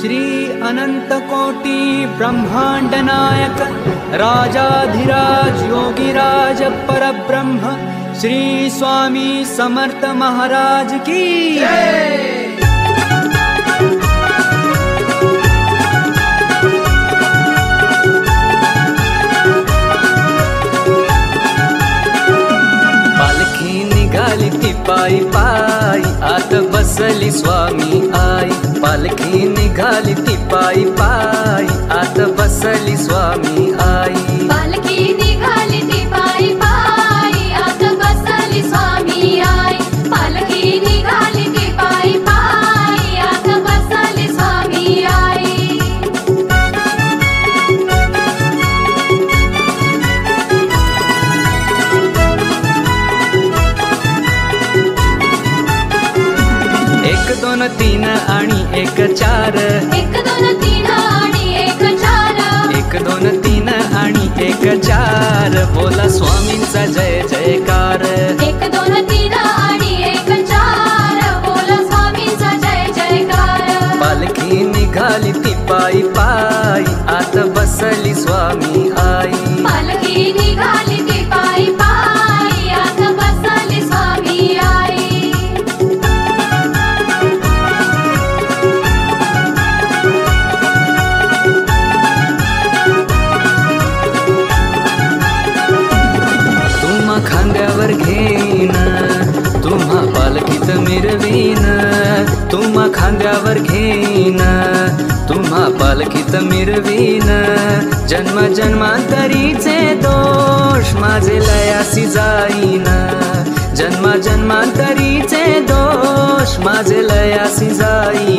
श्री अनंत कोटि ब्रह्मांड नायक राजाधिराज योगिराज परब्रह्म श्री स्वामी समर्थ महाराज की जय। पालखी निघाली ती पायी पायी आत बसली स्वामी आई। पालखी निघाली ती पायी पायी आत बसली स्वामी आई। पालखी निघाली ती पायी पायी आत बसली स्वामी आई। पालखी निघाली ती पायी पायी आत बसली स्वामी आई। एक दोन तीन आणि एक चार, एक दोन तीन आणि एक चार, एक दोन तीन आणि एक चार, बोला स्वामींचा जय जयकार। एक दोन तीन आणि एक चार, बोला स्वामींचा जय जयकार। पालखी निघाली ती पायी पायी आत बसली स्वामी आई। पालखी निघाली ती पायी पायी आत बसली स्वामी आई। खांद्यावर घेईन तुम्हा पालखीत मिरवीन, तुम्हा खांद्यावर घेईन तुम्हा पालखीत मिरवीन। जन्म जन्मांतरीचे दोष माझे लयासी जाईन, जन्म जन्मांतरीचे दोष माझे लयासी जाईन।